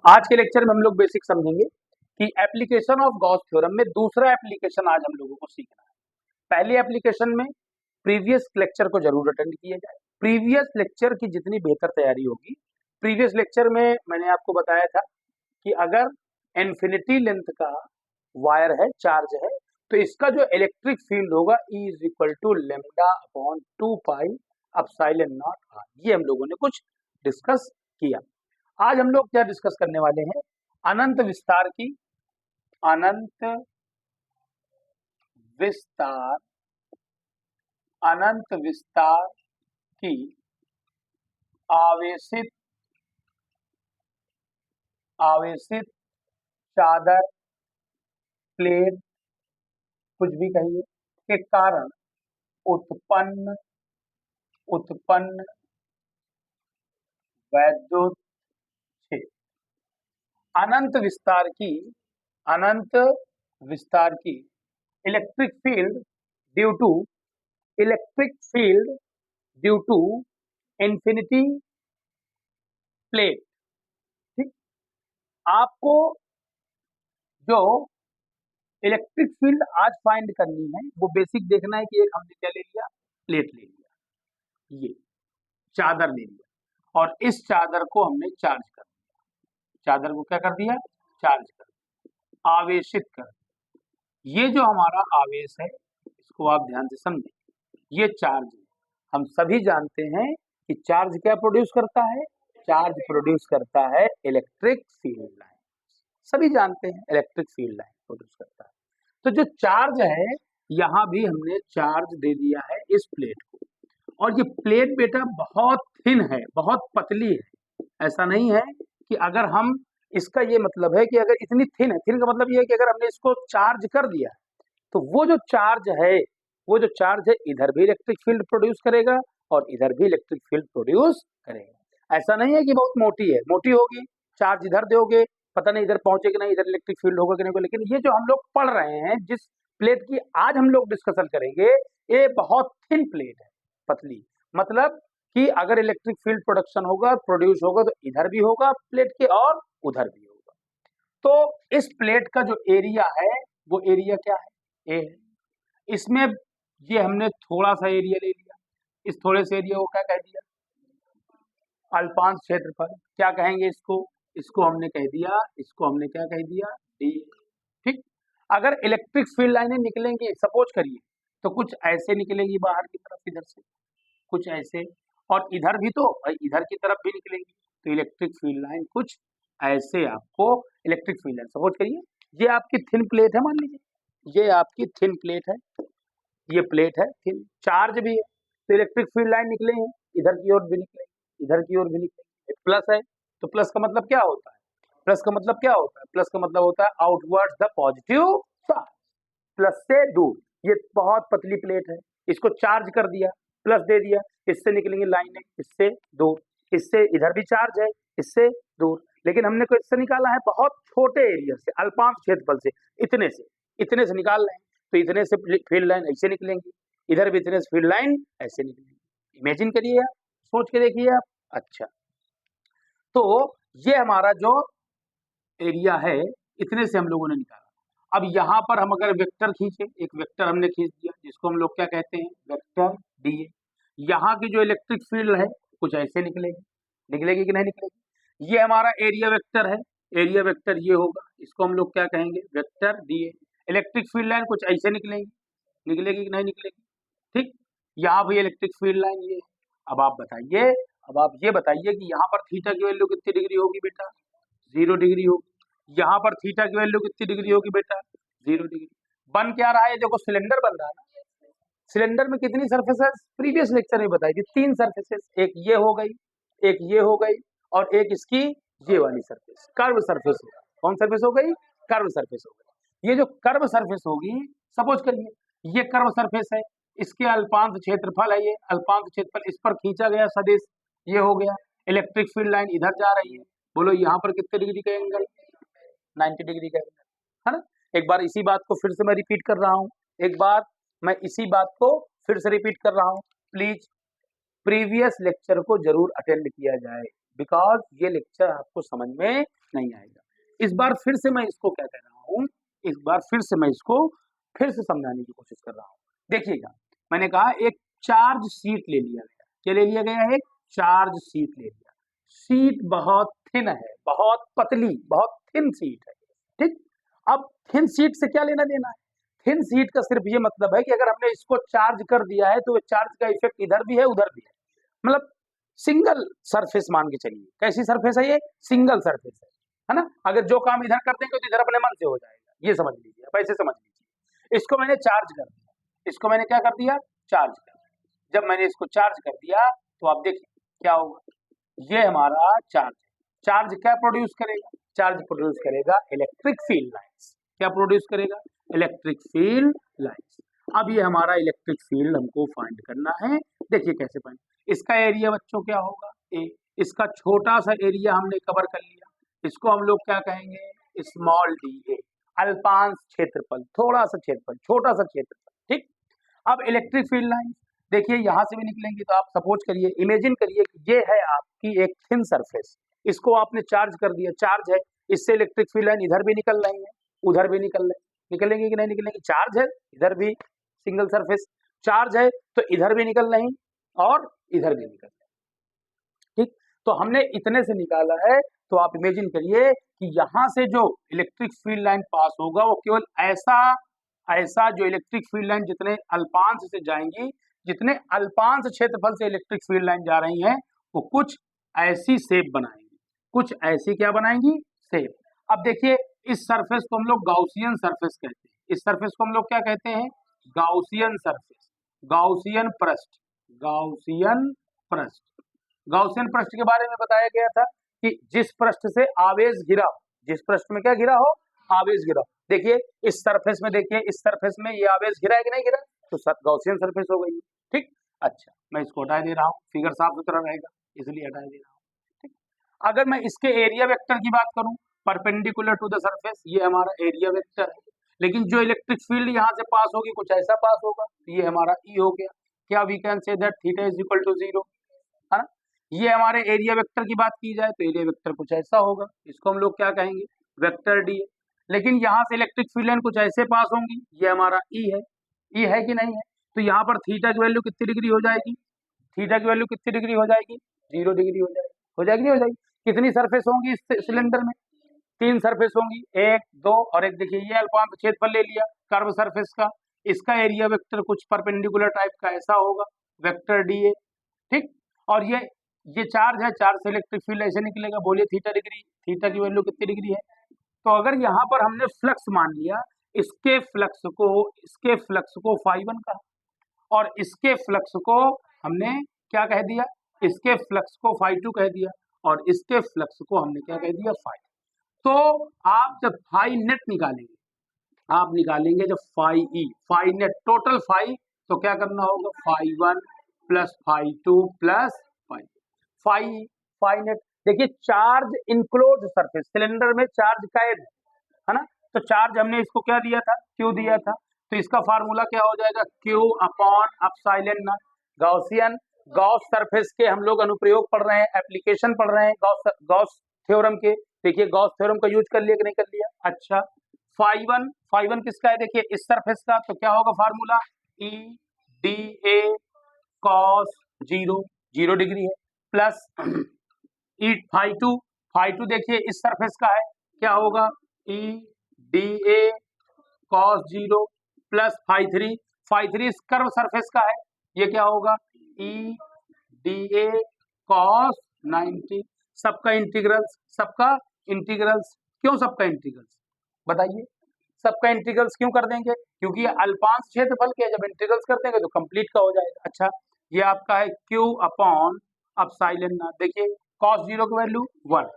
आज के लेक्चर में हम लोग बेसिक समझेंगे कि एप्लीकेशन ऑफ गॉस थ्योरम में दूसरा एप्लीकेशन आज हम लोगों को सीखना है। पहले एप्लीकेशन में प्रीवियस लेक्चर को जरूर अटेंड किया जाए। प्रीवियस लेक्चर की जितनी बेहतर तैयारी होगी, प्रीवियस लेक्चर में मैंने आपको बताया था कि अगर इन्फिनिटी लेंथ का वायर है, चार्ज है, तो इसका जो इलेक्ट्रिक फील्ड होगा E is equal to lambda upon 2 pi epsilon naught R. ये हम लोगों ने कुछ डिस्कस किया। आज हम लोग क्या डिस्कस करने वाले हैं? अनंत विस्तार की अनंत विस्तार अनंत विस्तार की आवेशित आवेशित चादर, प्लेट, कुछ भी कहिए, के कारण उत्पन्न वैद्युत क्षेत्र। अनंत विस्तार की electric field due to infinity plate. ठीक, आपको जो इलेक्ट्रिक फील्ड आज फाइंड करनी है वो बेसिक देखना है कि एक हमने क्या ले लिया, प्लेट ले लिया, ये चादर ले लिया और इस चादर को हमने चार्ज कर दिया। चादर को क्या कर दिया? चार्ज कर दिया, आवेशित कर दिया। ये जो हमारा आवेश है इसको आप ध्यान से समझें, ये चार्ज है। हम सभी जानते हैं कि चार्ज क्या प्रोड्यूस करता है? चार्ज प्रोड्यूस करता है इलेक्ट्रिक फील्ड लाइन। सभी जानते हैं इलेक्ट्रिक फील्ड लाइन प्रोड्यूस करता है। तो जो चार्ज है, यहां भी हमने चार्ज दे दिया है इस प्लेट को, और ये प्लेट बेटा बहुत थिन है, बहुत पतली है। ऐसा नहीं है कि अगर हम इसका ये मतलब है कि अगर इतनी थिन है, थिन का मतलब ये है कि अगर हमने इसको चार्ज कर दिया तो वो जो चार्ज है इधर भी इलेक्ट्रिक फील्ड प्रोड्यूस करेगा और इधर भी इलेक्ट्रिक फील्ड प्रोड्यूस करेगा। ऐसा नहीं है कि बहुत मोटी है, मोटी होगी, चार्ज इधर दोगे, पता नहीं इधर पहुंचेगा नहीं, इधर इलेक्ट्रिक फील्ड होगा कि नहीं होगा। लेकिन ये जो हम लोग पढ़ रहे हैं, जिस प्लेट की आज हम लोग डिस्कशन करेंगे, ये बहुत थिन प्लेट है, पतली। मतलब कि अगर इलेक्ट्रिक फील्ड प्रोडक्शन होगा, प्रोड्यूस होगा, तो इधर भी होगा प्लेट के और उधर भी होगा। तो इस प्लेट का जो एरिया है वो एरिया क्या है? ए है। इसमें ये हमने थोड़ा सा एरिया ले लिया, इस थोड़े से एरिया को क्या कह दिया? अल्पांश क्षेत्रफल। क्या कहेंगे इसको? इसको हमने कह दिया, इसको हमने क्या कह दिया? डी। ठीक, अगर इलेक्ट्रिक फील्ड लाइनें निकलेंगी, सपोज करिए, तो कुछ ऐसे निकलेंगी बाहर की तरफ, इधर से कुछ ऐसे, और इधर भी तो इधर की तरफ भी निकलेंगी। तो इलेक्ट्रिक फील्ड लाइन कुछ ऐसे आपको इलेक्ट्रिक फील्ड लाइन, सपोज करिए ये आपकी थिन प्लेट है, मान लीजिए ये आपकी थिन प्लेट है, ये प्लेट है थिन, चार्ज भी है, तो इलेक्ट्रिक फील्ड लाइन निकलेंगे, इधर की ओर भी निकलेंगे, इधर की ओर भी निकलेंगे। प्लस है तो प्लस का मतलब क्या होता है? प्लस का मतलब क्या होता है? प्लस का मतलब होता है outwards the positive charge, plus से दूर। ये बहुत पतली प्लेट है, इसको चार्ज कर दिया, प्लस दे दिया, इससे निकलेंगे लाइनें, इससे दूर, इससे इधर भी चार्ज है, इससे दूर। लेकिन हमने को इससे निकाला है बहुत छोटे एरिया से, अल्पांश क्षेत्रफल से, इतने से निकाल रहे हैं। तो इतने से फील्ड लाइन ऐसे निकलेंगी, इधर भी इतने से फील्ड लाइन ऐसे निकलेंगी। इमेजिन करिए आप, सोच के देखिए आप। अच्छा, तो ये हमारा जो एरिया है, इतने से हम लोगों ने निकाला। अब यहाँ पर हम अगर वेक्टर खींचे, एक वेक्टर हमने खींच दिया, जिसको हम लोग क्या कहते हैं? Vector D. यहाँ की जो इलेक्ट्रिक फील्ड है कुछ ऐसे निकलेगी कि नहीं निकलेगी? ये हमारा एरिया वेक्टर है, एरिया वेक्टर ये होगा, इसको हम लोग क्या कहेंगे? Vector D. Electric field line कुछ ऐसे निकलेगी कि नहीं निकलेगी? ठीक, यहाँ भी इलेक्ट्रिक फील्ड लाइन ये है। अब आप ये बताइए कि यहाँ पर थीटा की वैल्यू कितनी डिग्री होगी बेटा? 0 डिग्री होगी। यहाँ पर थीटा की वैल्यू कितनी डिग्री होगी बेटा? 0 डिग्री। बन क्या रहा है? देखो सिलेंडर बन रहा है ना। सिलेंडर में कितनी सरफेसेस प्रीवियस लेक्चर में बताई थी? 3 सरफेसेस, एक ये हो गई, एक ये हो गई, और एक इसकी ये वाली सरफेस, कर्व सरफेस होगा। कौन सरफेस हो गई? कर्व सरफेस हो गई। ये जो कर्व सरफेस होगी, सपोज करिए ये कर्व सरफेस है, इसके अल्पांश क्षेत्रफल है, ये अल्पांश क्षेत्रफल, इस पर खींचा गया सदिश, ये हो गया। इलेक्ट्रिक फील्ड लाइन इधर जा रही है, बोलो यहाँ पर कितने डिग्री का एंगल? 90 डिग्री का एंगल, है ना। एक बार इसी बात को फिर से मैं रिपीट कर रहा हूँ, प्लीज प्रीवियस लेक्चर को जरूर अटेंड किया जाए, बिकॉज ये लेक्चर आपको समझ में नहीं आएगा। इस बार फिर से मैं इसको क्या कह रहा हूँ, इस बार फिर से मैं इसको फिर से समझाने की कोशिश कर रहा हूँ। देखिएगा, मैंने कहा एक चार्ज शीट ले लिया गया। क्या ले लिया गया है? चार्ज शीट ले लिया। शीट बहुत थिन है, बहुत पतली, बहुत थिन शीट है, ठीक। अब थिन शीट से क्या लेना देना है? थिन शीट का सिर्फ ये मतलब है कि अगर हमने इसको चार्ज कर दिया है तो चार्ज का इफेक्ट इधर भी है उधर भी है, मतलब सिंगल सरफेस मान के चलिए। कैसी सरफेस है ये? सिंगल सरफेस है ना। अगर जो काम इधर कर देंगे तो इधर अपने मन से हो जाएगा, ये समझ लीजिए, आप ऐसे समझ लीजिए। इसको मैंने चार्ज कर दिया, इसको मैंने क्या कर दिया? चार्ज कर दिया। जब मैंने इसको चार्ज कर दिया तो आप देखिए क्या होगा, ये हमारा चार्ज है। चार्ज क्या प्रोड्यूस करेगा? चार्ज प्रोड्यूस करेगा इलेक्ट्रिक फील्ड लाइंस। क्या प्रोड्यूस करेगा? Electric field lines. अब ये हमारा इलेक्ट्रिक फील्ड हमको फाइंड करना है। देखिए कैसे फाइंड, इसका एरिया बच्चों क्या होगा? ए। इसका छोटा सा एरिया हमने कवर कर लिया, इसको हम लोग क्या कहेंगे? Small D A. अल्पांश क्षेत्रफल, थोड़ा सा क्षेत्रफल, छोटा सा क्षेत्रफल, ठीक। अब इलेक्ट्रिक फील्ड लाइन देखिए यहां से भी निकलेंगे, तो आप सपोज करिए, इमेजिन करिए कि ये है आपकी एक थिन सरफेस, इसको आपने चार्ज कर दिया, चार्ज है, इससे इलेक्ट्रिक फील्ड लाइन इधर भी निकल रही है, उधर भी निकल रही है, निकलेंगे कि नहीं निकलेंगे? चार्ज है, इधर भी सिंगल सरफेस, चार्ज है तो इधर भी निकल रही और इधर भी निकल रही, ठीक। तो हमने इतने से निकाला है, तो आप इमेजिन करिए कि यहां से जो इलेक्ट्रिक फील्ड लाइन पास होगा वो केवल ऐसा जो इलेक्ट्रिक फील्ड लाइन जितने अल्पांश से जाएंगी, जितने अल्पांश क्षेत्रफल से इलेक्ट्रिक फील्ड लाइन जा रही हैं, वो कुछ ऐसी शेप बनाएंगी, कुछ ऐसी क्या बनाएंगी? शेप। अब देखिए इस सरफेस को हम लोग गाउसियन सरफेस कहते हैं, इस सरफेस को हम लोग क्या कहते हैं? गाउसियन सरफेस, गाउसियन पृष्ठ, गाउसियन पृष्ठ। गाउसियन पृष्ठ के बारे में बताया गया था कि जिस पृष्ठ से आवेश घिरा, जिस पृष्ठ में क्या घिरा हो? आवेश घिरा। देखिए इस सरफेस में, देखिए इस सरफेस में ये आवेश घिरा है कि नहीं घिरा? तो गाउसियन सरफेस हो गई, ठीक। अच्छा मैं इसको हटा दे रहा हूँ, फिगर साफ सुथरा रहेगा इसलिए हटा दे रहा हूँ, ठीक। अगर मैं इसके एरिया वेक्टर की बात करूं, परपेंडिकुलर टू द सरफेस, ये हमारा एरिया वेक्टर है, लेकिन जो इलेक्ट्रिक फील्ड यहाँ से पास होगी कुछ ऐसा पास होगा, ये हमारा ई हो गया। क्या we can say that theta is equal to 0, है ना। ये हमारे एरिया वेक्टर की बात की जाए तो एरिया वेक्टर कुछ ऐसा होगा, इसको हम लोग क्या कहेंगे? Vector D. लेकिन यहाँ से इलेक्ट्रिक फील्ड लाइन कुछ ऐसे पास होंगी, ये हमारा ई है, ई है कि नहीं है? तो यहाँ पर थीटा की वैल्यू कितनी डिग्री हो जाएगी? थीटा की वैल्यू कितनी डिग्री हो जाएगी? 0 डिग्री हो जाएगी, हो जाएगी नहीं हो जाएगी? कितनी सरफेस होंगी इस सिलेंडर में? 3 सरफेस होंगी, 1 2 और एक। देखिए ये अल्पांश क्षेत्रफल ले लिया कर्व सरफेस का, इसका एरिया वेक्टर कुछ परपेंडिकुलर टाइप का ऐसा होगा, वेक्टर डी ए, ठीक। और ये चार्ज है, चार्ज से इलेक्ट्रिक फील्ड ऐसे निकलेगा, बोलिए थीटा डिग्री, थीटा की वैल्यू कितनी डिग्री है? तो अगर यहाँ पर हमने फ्लक्स मान लिया, इसके फ्लक्स को φ1 कहा और इसके फ्लक्स को हमने क्या कह दिया? इसके फ्लक्स को φ2 कह दिया और इसके फ्लक्स को हमने क्या कह दिया? φ। तो आप जब फाई नेट निकालेंगे, आप निकालेंगे जब फाई नेट टोटल फाई, तो क्या करना होगा? φ1 प्लस φ2 प्लस फाई नेट। देखिए चार्ज इनक्लोज सरफेस, सिलेंडर में चार्ज कैद है ना, तो चार्ज हमने इसको क्या दिया था? क्यू दिया था, तो इसका फार्मूला क्या हो जाएगा? Q upon epsilon not. Gaussian, Gauss surface के हम लोग अनुप्रयोग पढ़ रहे हैं, एप्लीकेशन पढ़ रहे हैं गॉस थ्योरम के। देखिए गॉस थ्योरम का यूज कर लिया कि नहीं कर लिया? अच्छा φ1 किसका है? देखिए इस सरफेस का, तो क्या होगा formula? E D A cos 0 degree है प्लस ई φ2 देखिए इस सरफेस का है, क्या होगा? E D A cos 0 plus φ3 इस कर्व सरफेस का है, ये क्या होगा? E D A cos 90। सबका इंटीग्रल्स क्यों सबका इंटीग्रल्स बताइए? सबका इंटीग्रल्स क्यों कर देंगे? क्योंकि ये अल्पांश क्षेत्रफल के, जब इंटीग्रल्स कर देंगे तो कंप्लीट का हो जाएगा। अच्छा ये आपका है क्यू अपॉन एप्सिलॉन नॉट। देखिए cos 0 की value 1,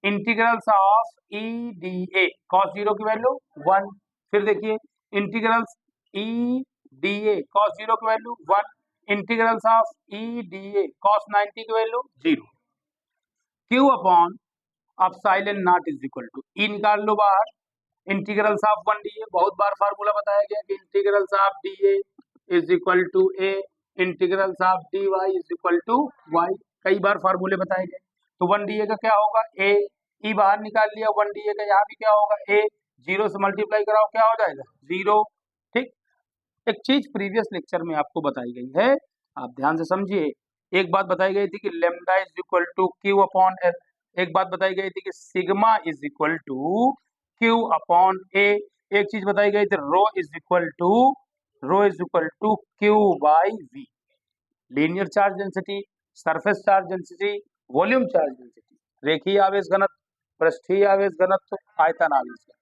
integrals of E D A cos 0 की वैल्यू 1, फिर देखिए integrals E D A cos 0 की value 1, integrals of E D A cos 90 की value 0। Q upon epsilon naught is equal to, E निकाल लो बाहर, इंटीग्रल्स ऑफ 1 डी ए, बहुत बार formula बताया गया कि integrals of D A is equal to A, integrals of D Y is equal to Y, कई बार फार्मूले बताए गए। तो 1 डी ए का क्या होगा? ए ई बाहर निकाल लिया 1 का, यहाँ भी क्या होगा ए, 0 से मल्टीप्लाई कराओ क्या हो जाएगा 0। ठीक, एक चीज प्रीवियस लेक्चर में आपको बताई गई है, आप ध्यान से समझिए। एक बात बताई गई थी कि lambda is equal to Q upon L, एक बात बताई गई थी कि sigma is equal to Q upon A, एक चीज बताई गई थी rho is equal to Q by V. Linear charge density, surface charge density, volume charge density, रेखीय आवेश घनत्व, पृष्ठीय आवेश घनत्व, आयतन आवेश घनत्व।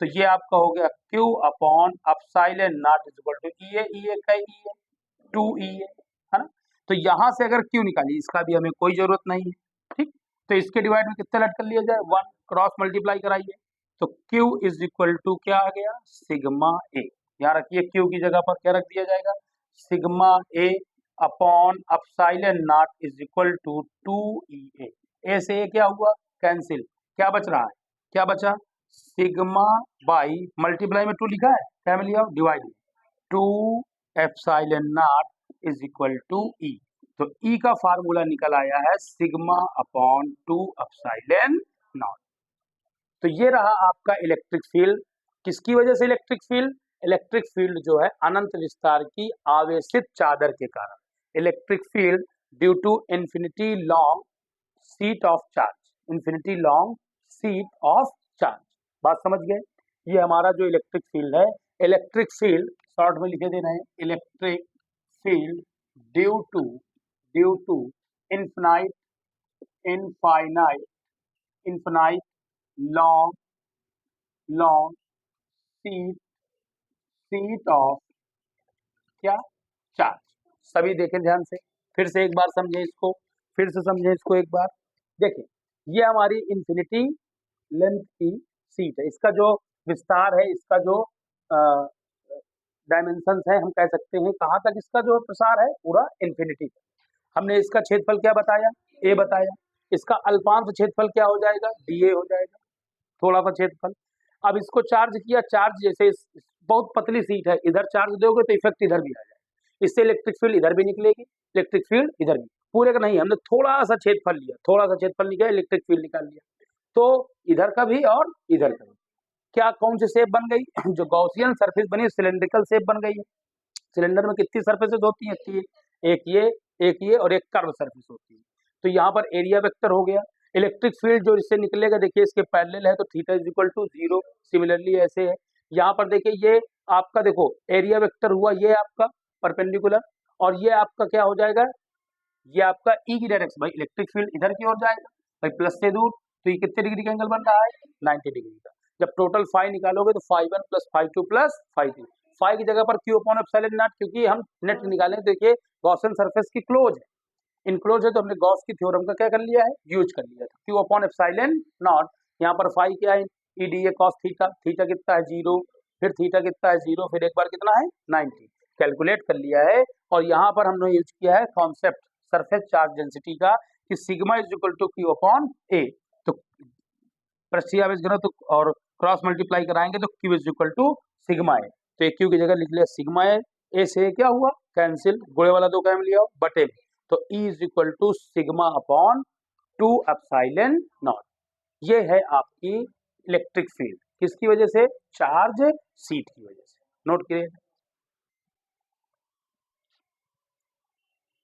तो ये आपका हो गया Q upon epsilon naught is equal to E A का ई है 2E है ना। तो यहां से अगर Q निकालिए, इसका भी हमें कोई जरूरत नहीं है। ठीक, तो इसके डिवाइड में कितने लट कर लिया जाए 1, क्रॉस मल्टीप्लाई कराइए तो Q इज इक्वल टू क्या आ गया सिग्मा ए। यहाँ रखिए Q की जगह पर क्या रख दिया जाएगा sigma A upon epsilon naught is equal to 2E A से ए क्या हुआ कैंसिल, क्या बच रहा है, क्या बचा सिग्मा बाई मल्टीप्लाई में 2 लिखा है, क्या में लिया डिवाइड में 2 epsilon naught is equal to E. तो ई का फार्मूला निकल आया है सिग्मा अपॉन 2 एप्सिलॉन नॉट। तो ये रहा आपका इलेक्ट्रिक फील्ड। किसकी वजह से इलेक्ट्रिक फील्ड, इलेक्ट्रिक फील्ड जो है अनंत विस्तार की आवेशित चादर के कारण, electric field due to infinity long sheet of charge, infinity long sheet of charge. बात समझ गए, ये हमारा जो इलेक्ट्रिक फील्ड है, इलेक्ट्रिक फील्ड शॉर्ट में लिखे देना है electric field due to infinite infinite long sheet of क्या चार्ज। सभी देखें ध्यान से, फिर से एक बार समझें इसको, फिर से समझें इसको एक बार। देखिए ये हमारी इन्फिनिटी लेंथ की सीट है, इसका जो विस्तार है, इसका जो डायमेंशन है, हम कह सकते हैं कहाँ तक इसका जो प्रसार है पूरा इन्फिनिटी तक। हमने इसका क्षेत्रफल क्या बताया ए बताया, इसका अल्पांश क्षेत्रफल क्या हो जाएगा डी ए हो जाएगा, थोड़ा सा क्षेत्रफल। अब इसको चार्ज किया, चार्ज जैसे बहुत पतली सीट है, इधर चार्ज दोगे तो इफेक्ट इधर भी आ जाएगा, इससे इलेक्ट्रिक फील्ड इधर भी निकलेगी, इलेक्ट्रिक फील्ड इधर भी, पूरे का नहीं, हमने थोड़ा सा क्षेत्रफल लिया, थोड़ा सा क्षेत्रफल निकाल इलेक्ट्रिक फील्ड निकाल लिया, तो इधर का भी और इधर का भी क्या कौन सी शेप बन गई जो गॉसियन सरफेस बनी सिलेंड्रिकल शेप बन गई है। सिलेंडर में कितनी सरफेसेस होती हैं, एक ये और एक कर्व सरफेस होती है। तो यहाँ पर एरिया वेक्टर हो गया, इलेक्ट्रिक फील्ड जो इससे निकलेगा देखिए इसके पैरेलल है तो theta is equal to 0, similarly ऐसे है यहाँ पर देखिए ये आपका देखो एरिया वेक्टर हुआ, ये आपका परपेंडिकुलर और ये आपका क्या हो जाएगा, ये आपका ई की डायरेक्शन, भाई इलेक्ट्रिक फील्ड इधर की ओर जाएगा भाई प्लस से दूर, तो ये कितने डिग्री का एंगल बन रहा है 90 डिग्री का। जब टोटल फाई निकालोगे तो φ1 प्लस φ2 प्लस φ3, फाई की जगह पर Q अपॉन एप्सिलॉन नॉट, क्योंकि हम नेट निकालेंगे देखिए गॉसियन सरफेस की क्लोज है, इनक्लोज है, तो हमने गॉस की थ्योरम का क्या कर लिया है यूज कर लिया था, Q अपॉन एप्सिलॉन नॉट। यहाँ पर फाई क्या है ई D A cos theta, theta कितना है 0, फिर थीटा कितना है 0, फिर एक बार कितना है 90, कैलकुलेट कर लिया है। और यहाँ पर हमने यूज किया है कॉन्सेप्ट सरफेस चार्ज डेंसिटी का कि sigma is equal to Q upon A. तो पृष्ठीय आवेश घनत्व और क्रॉस मल्टीप्लाई कराएंगे तो Q is equal to sigma A, तो Q की जगह लिख लिया सिग्मा ए से क्या हुआ कैंसिल, गोले वाला 2 कैम लिया बटे, तो E is equal to sigma upon 2 epsilon naught. ये है आपकी इलेक्ट्रिक फील्ड, किसकी वजह से चार्ज सीट की वजह से, नोट करिए।